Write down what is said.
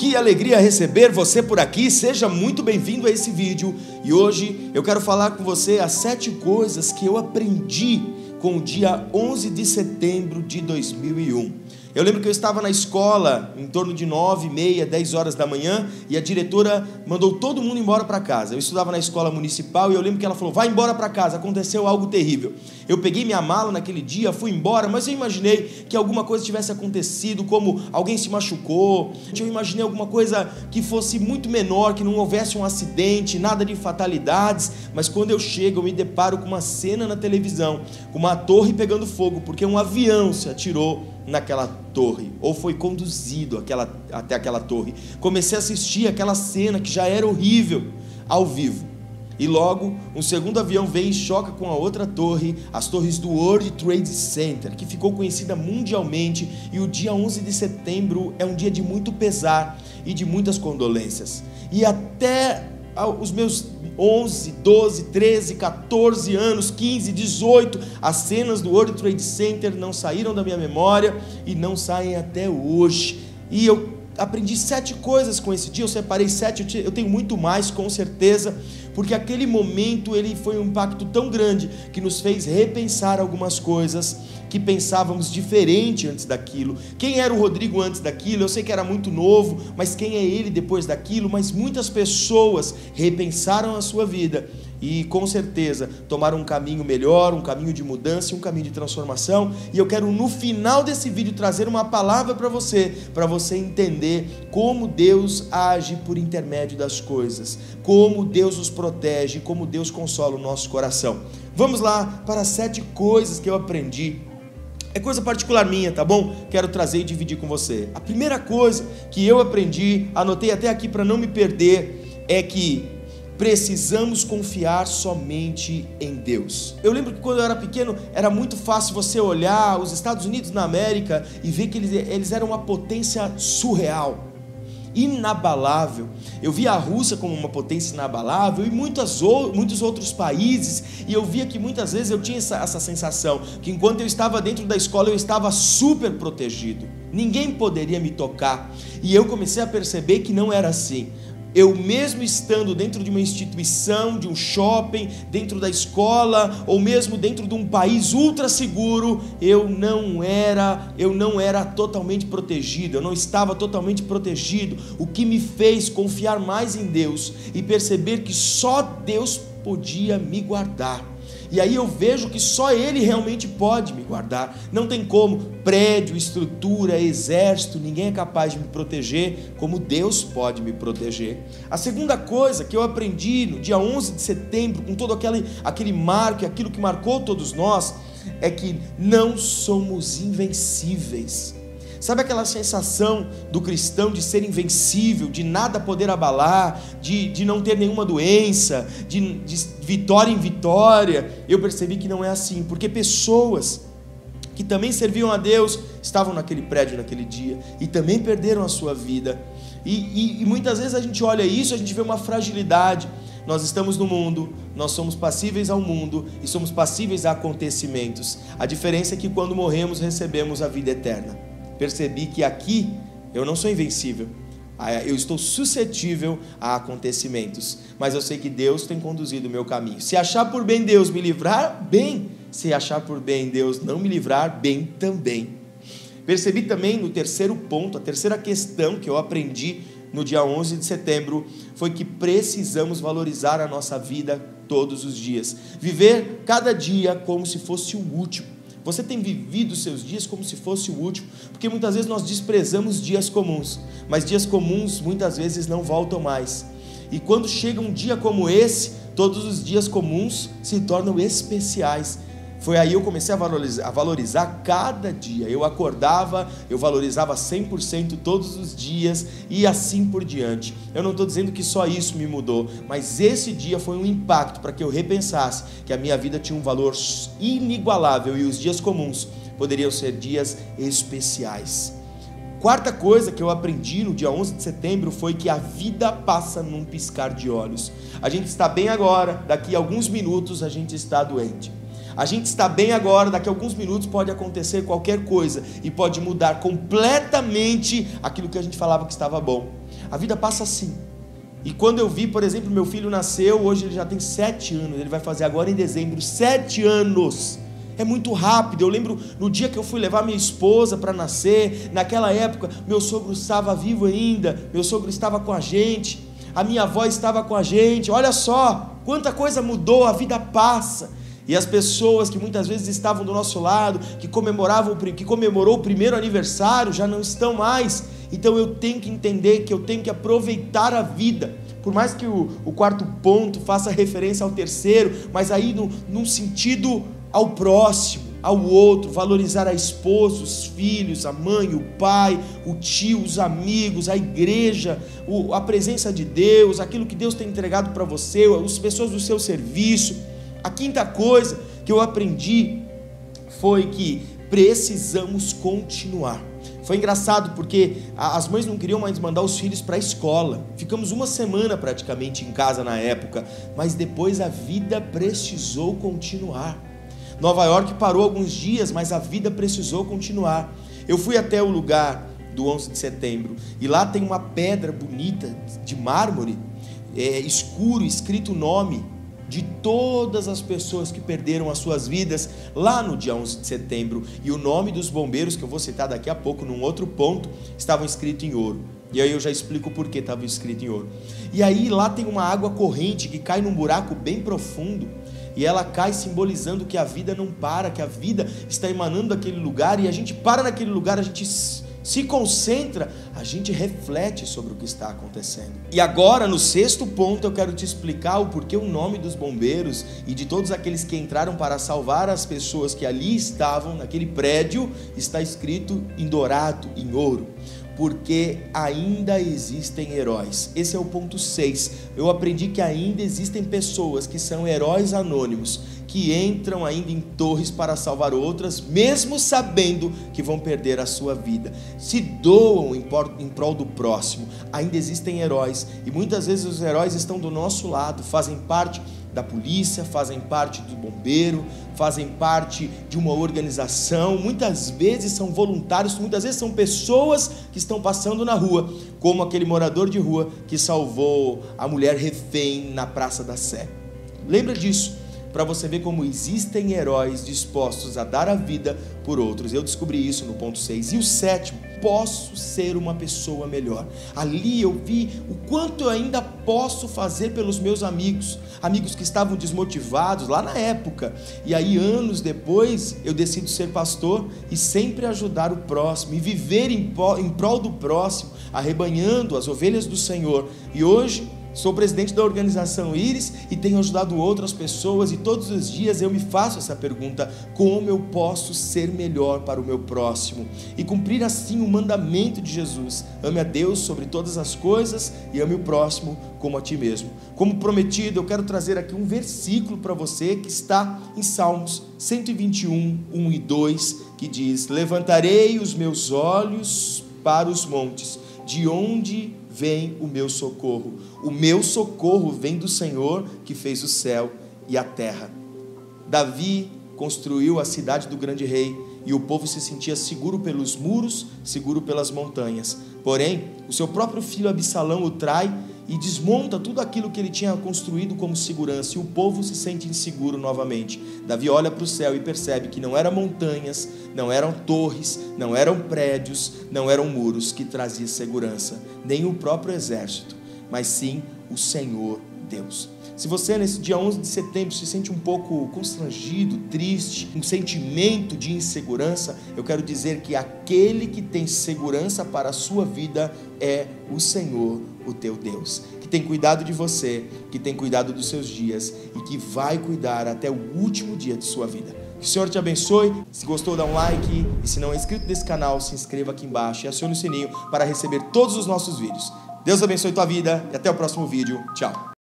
Que alegria receber você por aqui, seja muito bem-vindo a esse vídeo. E hoje eu quero falar com você as 7 coisas que eu aprendi com o dia 11 de setembro de 2001. Eu lembro que eu estava na escola em torno de 9h30, 10 horas da manhã, e a diretora mandou todo mundo embora para casa. Eu estudava na escola municipal e eu lembro que ela falou: vai embora para casa, aconteceu algo terrível. Eu peguei minha mala naquele dia, fui embora, mas eu imaginei que alguma coisa tivesse acontecido, como alguém se machucou. Eu imaginei alguma coisa que fosse muito menor, que não houvesse um acidente, nada de fatalidades. Mas quando eu chego, eu me deparo com uma cena na televisão, com uma torre pegando fogo, porque um avião se atirou naquela torre, ou foi conduzido até aquela torre. Comecei a assistir aquela cena que já era horrível, ao vivo. E logo, um segundo avião vem e choca com a outra torre, as torres do World Trade Center, que ficou conhecida mundialmente. E o dia 11 de setembro é um dia de muito pesar e de muitas condolências. E até os meus 11, 12, 13, 14 anos, 15, 18, as cenas do World Trade Center não saíram da minha memória e não saem até hoje. E eu aprendi 7 coisas com esse dia, eu separei 7, eu tenho muito mais com certeza, porque aquele momento ele foi um impacto tão grande que nos fez repensar algumas coisas que pensávamos diferente antes daquilo. Quem era o Rodrigo antes daquilo? Eu sei que era muito novo, mas quem é ele depois daquilo? Mas muitas pessoas repensaram a sua vida e com certeza tomaram um caminho melhor, um caminho de mudança, um caminho de transformação. E eu quero no final desse vídeo trazer uma palavra para você entender como Deus age por intermédio das coisas, como Deus os protege, como Deus consola o nosso coração. Vamos lá para as 7 coisas que eu aprendi. É coisa particular minha, tá bom? Quero trazer e dividir com você. A primeira coisa que eu aprendi, anotei até aqui para não me perder, é que precisamos confiar somente em Deus. Eu lembro que quando eu era pequeno, era muito fácil você olhar os Estados Unidos na América e ver que eles eram uma potência surreal, inabalável. Eu via a Rússia como uma potência inabalável e muitos outros países, e eu via que muitas vezes eu tinha essa sensação que enquanto eu estava dentro da escola eu estava super protegido, ninguém poderia me tocar. E eu comecei a perceber que não era assim. Eu mesmo estando dentro de uma instituição, de um shopping, dentro da escola, ou mesmo dentro de um país ultra seguro, eu não era totalmente protegido, eu não estava totalmente protegido, o que me fez confiar mais em Deus e perceber que só Deus podia me guardar. E aí eu vejo que só Ele realmente pode me guardar. Não tem como, prédio, estrutura, exército, ninguém é capaz de me proteger como Deus pode me proteger. A segunda coisa que eu aprendi no dia 11 de setembro, com todo aquele marco, aquilo que marcou todos nós, é que não somos invencíveis. Sabe aquela sensação do cristão de ser invencível, de nada poder abalar, de não ter nenhuma doença, de vitória em vitória? Eu percebi que não é assim, porque pessoas que também serviam a Deus estavam naquele prédio naquele dia e também perderam a sua vida. E muitas vezes a gente olha isso, a gente vê uma fragilidade. Nós estamos no mundo, nós somos passíveis ao mundo e somos passíveis a acontecimentos. A diferença é que quando morremos recebemos a vida eterna. Percebi que aqui eu não sou invencível, eu estou suscetível a acontecimentos, mas eu sei que Deus tem conduzido o meu caminho. Se achar por bem Deus me livrar, bem. Se achar por bem Deus não me livrar, bem também. Percebi também no terceiro ponto, a terceira questão que eu aprendi no dia 11 de setembro, foi que precisamos valorizar a nossa vida todos os dias. Viver cada dia como se fosse o último. Você tem vivido os seus dias como se fosse o último, porque muitas vezes nós desprezamos dias comuns, mas dias comuns muitas vezes não voltam mais. E quando chega um dia como esse, todos os dias comuns se tornam especiais. Foi aí eu comecei a valorizar cada dia. Eu acordava, eu valorizava 100% todos os dias e assim por diante. Eu não estou dizendo que só isso me mudou, mas esse dia foi um impacto para que eu repensasse que a minha vida tinha um valor inigualável e os dias comuns poderiam ser dias especiais. Quarta coisa que eu aprendi no dia 11 de setembro foi que a vida passa num piscar de olhos. A gente está bem agora, daqui a alguns minutos a gente está doente. A gente está bem agora, daqui a alguns minutos pode acontecer qualquer coisa e pode mudar completamente aquilo que a gente falava que estava bom. A vida passa assim. E quando eu vi, por exemplo, meu filho nasceu, hoje ele já tem 7 anos, ele vai fazer agora em dezembro 7 anos. É muito rápido. Eu lembro no dia que eu fui levar minha esposa para nascer, naquela época meu sogro estava vivo ainda, meu sogro estava com a gente, a minha avó estava com a gente. Olha só, quanta coisa mudou, a vida passa. E as pessoas que muitas vezes estavam do nosso lado, que comemorou o primeiro aniversário, já não estão mais. Então eu tenho que entender que eu tenho que aproveitar a vida. Por mais que o quarto ponto faça referência ao terceiro, mas aí num sentido ao próximo, ao outro, valorizar a esposa, os filhos, a mãe, o pai, o tio, os amigos, a igreja, a presença de Deus, aquilo que Deus tem entregado para você, as pessoas do seu serviço. A quinta coisa que eu aprendi foi que precisamos continuar. Foi engraçado porque as mães não queriam mais mandar os filhos para a escola. Ficamos uma semana praticamente em casa na época, mas depois a vida precisou continuar. Nova York parou alguns dias, mas a vida precisou continuar. Eu fui até o lugar do 11 de setembro e lá tem uma pedra bonita de mármore, escuro, escrito o nome de todas as pessoas que perderam as suas vidas lá no dia 11 de setembro. E o nome dos bombeiros, que eu vou citar daqui a pouco num outro ponto, estavam escritos em ouro. E aí eu já explico por que estava escrito em ouro. E aí lá tem uma água corrente que cai num buraco bem profundo. E ela cai simbolizando que a vida não para, que a vida está emanando daquele lugar. E a gente para naquele lugar, a gente se concentra, a gente reflete sobre o que está acontecendo. E agora, no sexto ponto, eu quero te explicar o porquê o nome dos bombeiros e de todos aqueles que entraram para salvar as pessoas que ali estavam, naquele prédio, está escrito em dourado, em ouro. Porque ainda existem heróis. Esse é o ponto 6. Eu aprendi que ainda existem pessoas que são heróis anônimos, que entram ainda em torres para salvar outras, mesmo sabendo que vão perder a sua vida. Se doam em prol do próximo. Ainda existem heróis. E muitas vezes os heróis estão do nosso lado, fazem parte da polícia, fazem parte do bombeiro, fazem parte de uma organização, muitas vezes são voluntários, muitas vezes são pessoas que estão passando na rua, como aquele morador de rua que salvou a mulher refém na Praça da Sé. Lembra disso, para você ver como existem heróis dispostos a dar a vida por outros. Eu descobri isso no ponto 6. E o sétimo, posso ser uma pessoa melhor. Ali eu vi o quanto eu ainda posso fazer pelos meus amigos que estavam desmotivados lá na época. E aí anos depois eu decido ser pastor e sempre ajudar o próximo e viver em prol do próximo, arrebanhando as ovelhas do Senhor. E hoje sou presidente da organização Íris e tenho ajudado outras pessoas, e todos os dias eu me faço essa pergunta: como eu posso ser melhor para o meu próximo? E cumprir assim o mandamento de Jesus: ame a Deus sobre todas as coisas e ame o próximo como a ti mesmo. Como prometido, eu quero trazer aqui um versículo para você que está em Salmos 121, 1 e 2, que diz: levantarei os meus olhos para os montes, de onde vem o meu socorro? O meu socorro vem do Senhor que fez o céu e a terra. Davi construiu a cidade do grande rei e o povo se sentia seguro pelos muros, seguro pelas montanhas. Porém, o seu próprio filho Absalão o trai e desmonta tudo aquilo que ele tinha construído como segurança, e o povo se sente inseguro novamente. Davi olha para o céu e percebe que não eram montanhas, não eram torres, não eram prédios, não eram muros que traziam segurança, nem o próprio exército, mas sim o Senhor Deus. Se você nesse dia 11 de setembro se sente um pouco constrangido, triste, um sentimento de insegurança, eu quero dizer que aquele que tem segurança para a sua vida é o Senhor, o teu Deus, que tem cuidado de você, que tem cuidado dos seus dias e que vai cuidar até o último dia de sua vida. Que o Senhor te abençoe. Se gostou, dá um like, e se não é inscrito nesse canal, se inscreva aqui embaixo e acione o sininho para receber todos os nossos vídeos. Deus abençoe tua vida e até o próximo vídeo. Tchau.